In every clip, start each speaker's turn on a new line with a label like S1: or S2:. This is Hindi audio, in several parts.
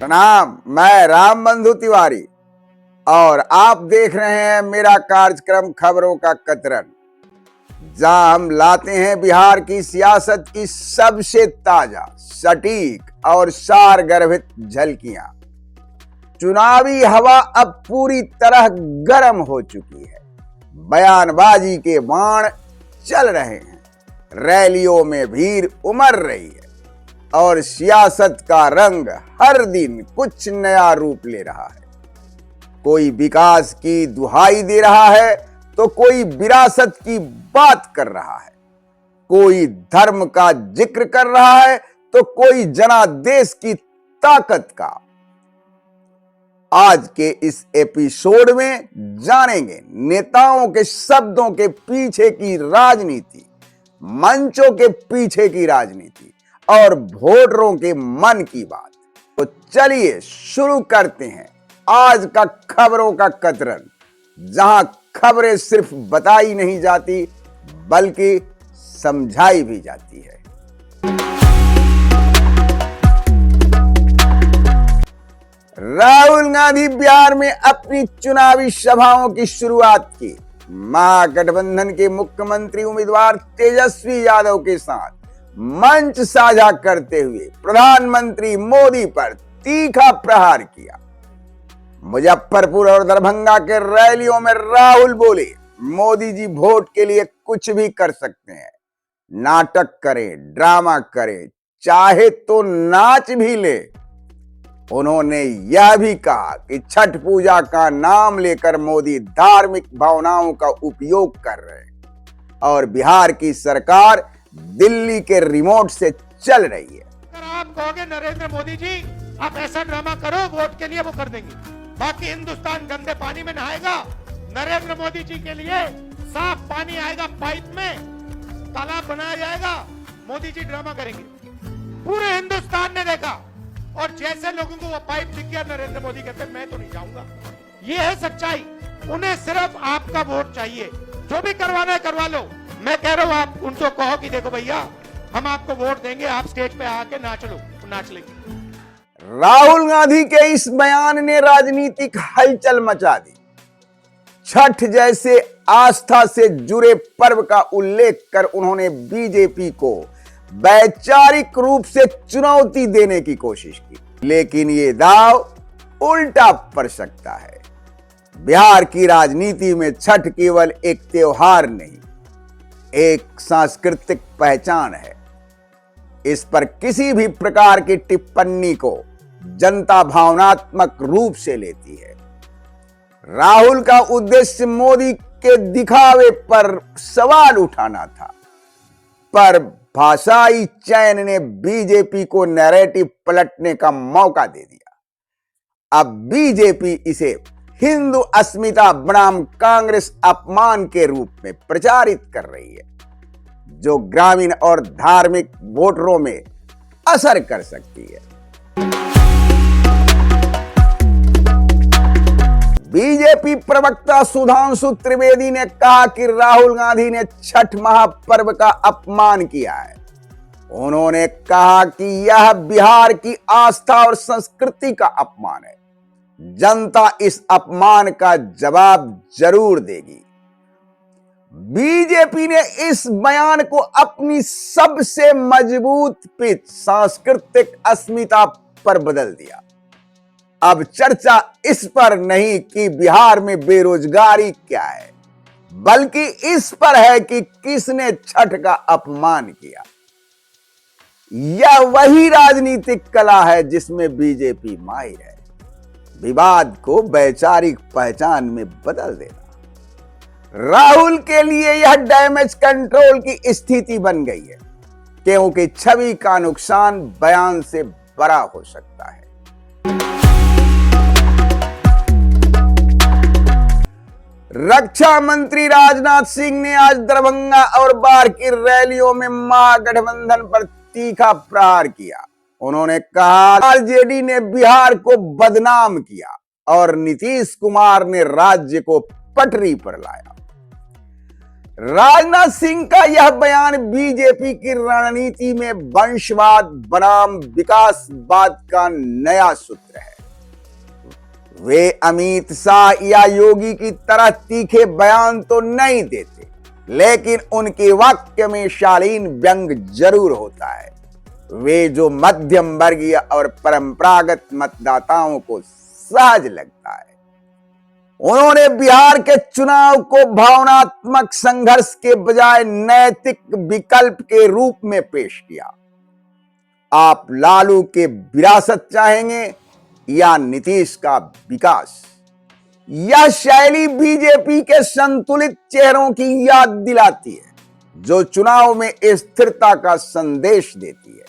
S1: प्रणाम। मैं राम बंधु तिवारी और आप देख रहे हैं मेरा कार्यक्रम खबरों का कतरन, जहां हम लाते हैं बिहार की सियासत की सबसे ताजा, सटीक और सार गर्भित झलकियां। चुनावी हवा अब पूरी तरह गर्म हो चुकी है। बयानबाजी के बाण चल रहे हैं, रैलियों में भीड़ उमड़ रही है और सियासत का रंग हर दिन कुछ नया रूप ले रहा है। कोई विकास की दुहाई दे रहा है तो कोई विरासत की बात कर रहा है, कोई धर्म का जिक्र कर रहा है तो कोई जनादेश की ताकत का। आज के इस एपिसोड में जानेंगे नेताओं के शब्दों के पीछे की राजनीति, मंचों के पीछे की राजनीति और वोटरों के मन की बात। तो चलिए शुरू करते हैं आज का खबरों का कतरन, जहां खबरें सिर्फ बताई नहीं जाती बल्कि समझाई भी जाती है। राहुल गांधी बिहार में अपनी चुनावी सभाओं की शुरुआत की। महागठबंधन के मुख्यमंत्री उम्मीदवार तेजस्वी यादव के साथ मंच साझा करते हुए प्रधानमंत्री मोदी पर तीखा प्रहार किया। मुजफ्फरपुर और दरभंगा के रैलियों में राहुल बोले, मोदी जी वोट के लिए कुछ भी कर सकते हैं, नाटक करें, ड्रामा करें, चाहे तो नाच भी ले। उन्होंने यह भी कहा कि छठ पूजा का नाम लेकर मोदी धार्मिक भावनाओं का उपयोग कर रहे हैं और बिहार की सरकार दिल्ली के रिमोट से चल रही है।
S2: अगर आप कहोगे नरेंद्र मोदी जी आप ऐसा ड्रामा करो वोट के लिए, वो कर देंगे। बाकी हिंदुस्तान गंदे पानी में नहाएगा। नरेंद्र मोदी जी के लिए साफ पानी आएगा, पाइप में तालाब बनाया जाएगा, मोदी जी ड्रामा करेंगे। पूरे हिंदुस्तान ने देखा और जैसे लोगों को वो पाइप दिख गया, नरेंद्र मोदी कहते मैं तो नहीं जाऊंगा। ये है सच्चाई। उन्हें सिर्फ आपका वोट चाहिए, जो भी करवाना है करवा लो। मैं कह रहा हूं आप उनको कहो कि देखो भैया हम आपको वोट देंगे, आप स्टेज पे आके नाच लो, नाच लेंगे।
S1: राहुल गांधी के इस बयान ने राजनीतिक हलचल मचा दी। छठ जैसे आस्था से जुड़े पर्व का उल्लेख कर उन्होंने बीजेपी को वैचारिक रूप से चुनौती देने की कोशिश की, लेकिन ये दाव उल्टा पड़ सकता है। बिहार की राजनीति में छठ केवल एक त्योहार नहीं, एक सांस्कृतिक पहचान है। इस पर किसी भी प्रकार की टिप्पणी को जनता भावनात्मक रूप से लेती है। राहुल का उद्देश्य मोदी के दिखावे पर सवाल उठाना था, पर भाषाई चयन ने बीजेपी को नैरेटिव पलटने का मौका दे दिया। अब बीजेपी इसे हिंदू अस्मिता बनाम कांग्रेस अपमान के रूप में प्रचारित कर रही है, जो ग्रामीण और धार्मिक वोटरों में असर कर सकती है। बीजेपी प्रवक्ता सुधांशु त्रिवेदी ने कहा कि राहुल गांधी ने छठ महापर्व का अपमान किया है। उन्होंने कहा कि यह बिहार की आस्था और संस्कृति का अपमान है। जनता इस अपमान का जवाब जरूर देगी। बीजेपी ने इस बयान को अपनी सबसे मजबूत पिच सांस्कृतिक अस्मिता पर बदल दिया। अब चर्चा इस पर नहीं कि बिहार में बेरोजगारी क्या है, बल्कि इस पर है कि किसने छठ का अपमान किया। यह वही राजनीतिक कला है जिसमें बीजेपी माहिर है, विवाद को वैचारिक पहचान में बदल देना। राहुल के लिए यह डैमेज कंट्रोल की स्थिति बन गई है, क्योंकि छवि का नुकसान बयान से बड़ा हो सकता है। रक्षा मंत्री राजनाथ सिंह ने आज दरभंगा और बाढ़ की रैलियों में महागठबंधन पर तीखा प्रहार किया। उन्होंने कहा आरजेडी ने बिहार को बदनाम किया और नीतीश कुमार ने राज्य को पटरी पर लाया। राजनाथ सिंह का यह बयान बीजेपी की रणनीति में वंशवाद बनाम विकासवाद का नया सूत्र है। वे अमित शाह या योगी की तरह तीखे बयान तो नहीं देते, लेकिन उनके वाक्य में शालीन व्यंग जरूर होता है। वे जो मध्यम वर्गीय और परंपरागत मतदाताओं को सहज लगता है। उन्होंने बिहार के चुनाव को भावनात्मक संघर्ष के बजाय नैतिक विकल्प के रूप में पेश किया। आप लालू के विरासत चाहेंगे या नीतीश का विकास? यह शैली बीजेपी के संतुलित चेहरों की याद दिलाती है, जो चुनाव में स्थिरता का संदेश देती है।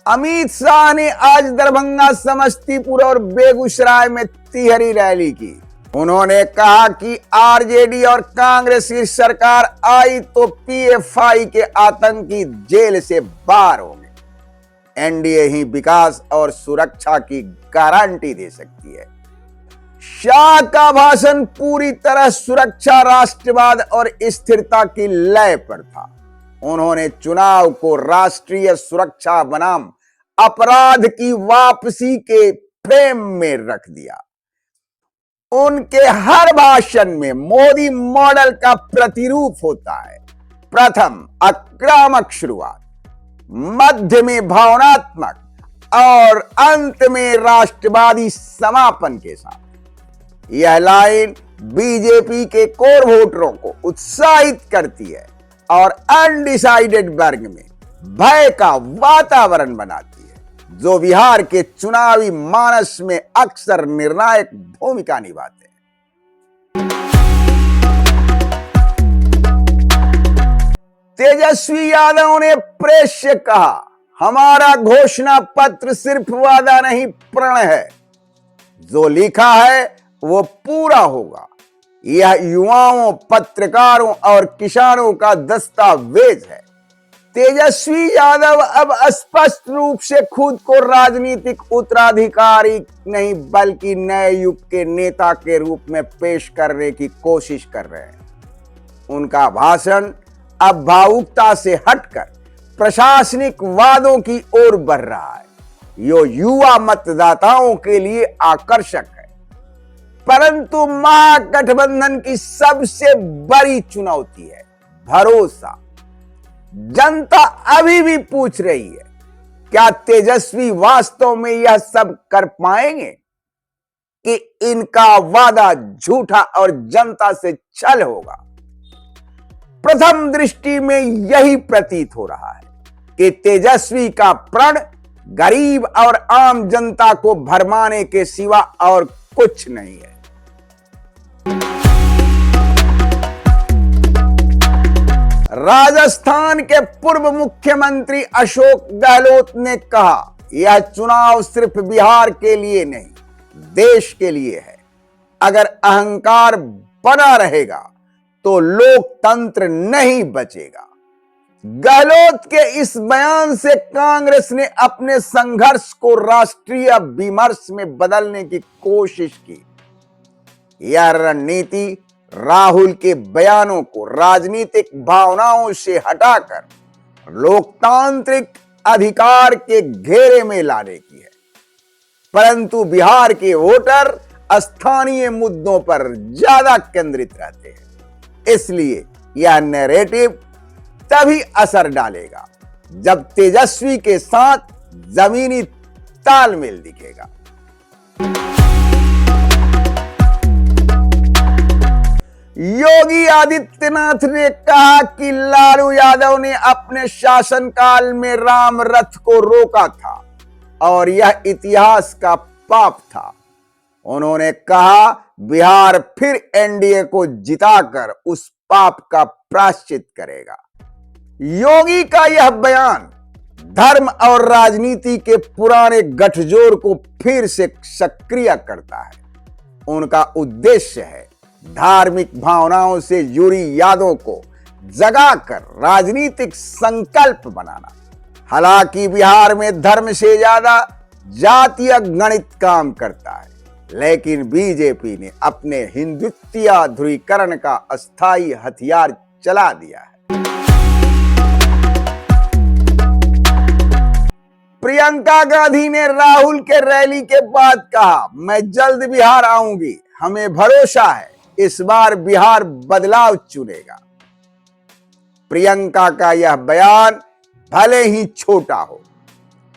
S1: अमित शाह ने आज दरभंगा, समस्तीपुर और बेगूसराय में तिहरी रैली की। उन्होंने कहा कि आरजेडी और कांग्रेस की सरकार आई तो पीएफआई के आतंकी जेल से बाहर होंगे। एनडीए ही विकास और सुरक्षा की गारंटी दे सकती है। शाह का भाषण पूरी तरह सुरक्षा, राष्ट्रवाद और स्थिरता की लय पर था। उन्होंने चुनाव को राष्ट्रीय सुरक्षा बनाम अपराध की वापसी के फ्रेम में रख दिया। उनके हर भाषण में मोदी मॉडल का प्रतिरूप होता है। प्रथम आक्रामक शुरुआत, मध्य में भावनात्मक और अंत में राष्ट्रवादी समापन के साथ। यह लाइन बीजेपी के कोर वोटरों को उत्साहित करती है और अनडिसाइडेड वर्ग में भय का वातावरण बनाती है, जो बिहार के चुनावी मानस में अक्सर निर्णायक भूमिका निभाते हैं। तेजस्वी यादव ने प्रेस से कहा, हमारा घोषणा पत्र सिर्फ वादा नहीं, प्रण है। जो लिखा है वो पूरा होगा। यह युवाओं, पत्रकारों और किसानों का दस्तावेज है। तेजस्वी यादव अब स्पष्ट रूप से खुद को राजनीतिक उत्तराधिकारी नहीं, बल्कि नए युग के नेता के रूप में पेश करने की कोशिश कर रहे हैं। उनका भाषण अब भावुकता से हटकर प्रशासनिक वादों की ओर बढ़ रहा है। यो युवा मतदाताओं के लिए आकर्षक है। परंतु महागठबंधन की सबसे बड़ी चुनौती है भरोसा। जनता अभी भी पूछ रही है, क्या तेजस्वी वास्तव में यह सब कर पाएंगे कि इनका वादा झूठा और जनता से छल होगा? प्रथम दृष्टि में यही प्रतीत हो रहा है कि तेजस्वी का प्रण गरीब और आम जनता को भरमाने के सिवा और कुछ नहीं है। राजस्थान के पूर्व मुख्यमंत्री अशोक गहलोत ने कहा, यह चुनाव सिर्फ बिहार के लिए नहीं, देश के लिए है। अगर अहंकार बना रहेगा तो लोकतंत्र नहीं बचेगा। गहलोत के इस बयान से कांग्रेस ने अपने संघर्ष को राष्ट्रीय विमर्श में बदलने की कोशिश की। यह रणनीति राहुल के बयानों को राजनीतिक भावनाओं से हटाकर लोकतांत्रिक अधिकार के घेरे में लाने की है। परंतु बिहार के वोटर स्थानीय मुद्दों पर ज्यादा केंद्रित रहते हैं। इसलिए यह नैरेटिव तभी असर डालेगा जब तेजस्वी के साथ जमीनी तालमेल दिखेगा। योगी आदित्यनाथ ने कहा कि लालू यादव ने अपने शासनकाल में राम रथ को रोका था और यह इतिहास का पाप था। उन्होंने कहा, बिहार फिर एनडीए को जिताकर उस पाप का प्रायश्चित करेगा। योगी का यह बयान धर्म और राजनीति के पुराने गठजोड़ को फिर से सक्रिय करता है। उनका उद्देश्य है धार्मिक भावनाओं से जुड़ी यादों को जगाकर राजनीतिक संकल्प बनाना। हालांकि बिहार में धर्म से ज्यादा जातीय गणित काम करता है। लेकिन बीजेपी ने अपने हिंदुत्वीय ध्रुवीकरण का अस्थायी हथियार चला दिया है। प्रियंका गांधी ने राहुल के रैली के बाद कहा, मैं जल्द बिहार आऊंगी, हमें भरोसा है इस बार बिहार बदलाव चुनेगा। प्रियंका का यह बयान भले ही छोटा हो,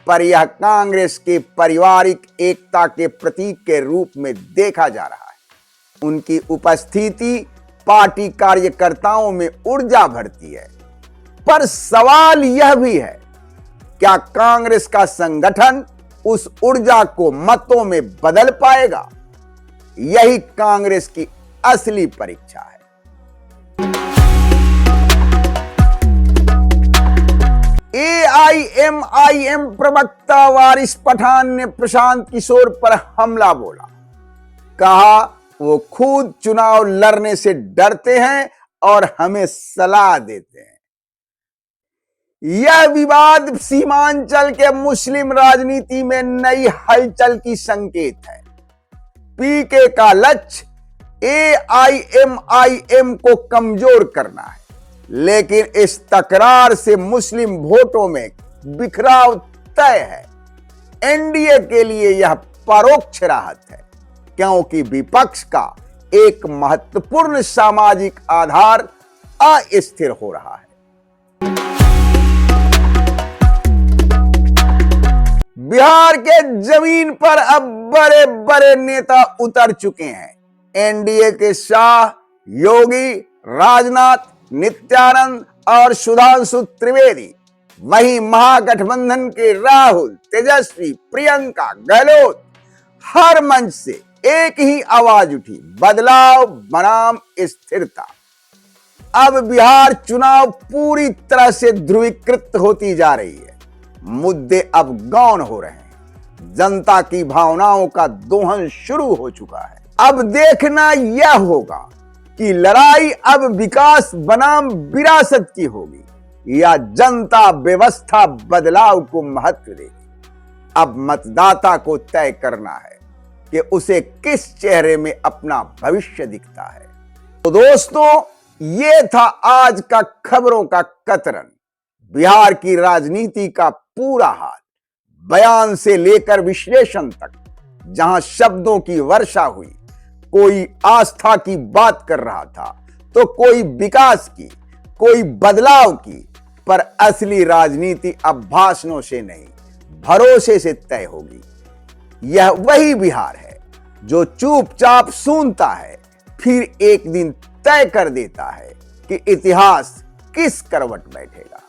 S1: पर यह कांग्रेस के पारिवारिक एकता के प्रतीक के रूप में देखा जा रहा है। उनकी उपस्थिति पार्टी कार्यकर्ताओं में ऊर्जा भरती है, पर सवाल यह भी है, क्या कांग्रेस का संगठन उस ऊर्जा को मतों में बदल पाएगा? यही कांग्रेस की असली परीक्षा है। AIMIM प्रवक्ता वारिस पठान ने प्रशांत किशोर पर हमला बोला। कहा वो खुद चुनाव लड़ने से डरते हैं और हमें सलाह देते हैं। यह विवाद सीमांचल के मुस्लिम राजनीति में नई हलचल की संकेत है। पीके का लक्ष्य AIMIM को कमजोर करना है, लेकिन इस तकरार से मुस्लिम वोटों में बिखराव तय है। एनडीए के लिए यह परोक्ष राहत है, क्योंकि विपक्ष का एक महत्वपूर्ण सामाजिक आधार अस्थिर हो रहा है। बिहार के जमीन पर अब बड़े बड़े नेता उतर चुके हैं। एनडीए के शाह, योगी, राजनाथ, नित्यानंद और सुधांशु त्रिवेदी, वहीं महागठबंधन के राहुल, तेजस्वी, प्रियंका, गहलोत, हर मंच से एक ही आवाज उठी, बदलाव बनाम स्थिरता। अब बिहार चुनाव पूरी तरह से ध्रुवीकृत होती जा रही है। मुद्दे अब गौण हो रहे हैं। जनता की भावनाओं का दोहन शुरू हो चुका है। अब देखना यह होगा कि लड़ाई अब विकास बनाम विरासत की होगी या जनता व्यवस्था बदलाव को महत्व देगी। अब मतदाता को तय करना है कि उसे किस चेहरे में अपना भविष्य दिखता है। तो दोस्तों, ये था आज का खबरों का कतरन। बिहार की राजनीति का पूरा हाल, बयान से लेकर विश्लेषण तक, जहां शब्दों की वर्षा हुई। कोई आस्था की बात कर रहा था तो कोई विकास की, कोई बदलाव की, पर असली राजनीति अब भाषणों से नहीं, भरोसे से तय होगी। यह वही बिहार है जो चुपचाप सुनता है, फिर एक दिन तय कर देता है कि इतिहास किस करवट बैठेगा।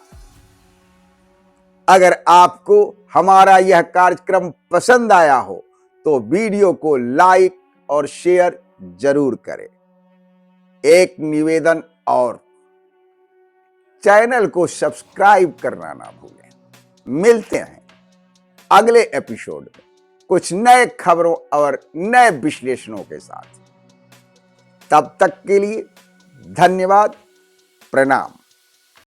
S1: अगर आपको हमारा यह कार्यक्रम पसंद आया हो तो वीडियो को लाइक और शेयर जरूर करें। एक निवेदन और, चैनल को सब्सक्राइब करना ना भूलें। मिलते हैं अगले एपिसोड में कुछ नए खबरों और नए विश्लेषणों के साथ। तब तक के लिए धन्यवाद, प्रणाम।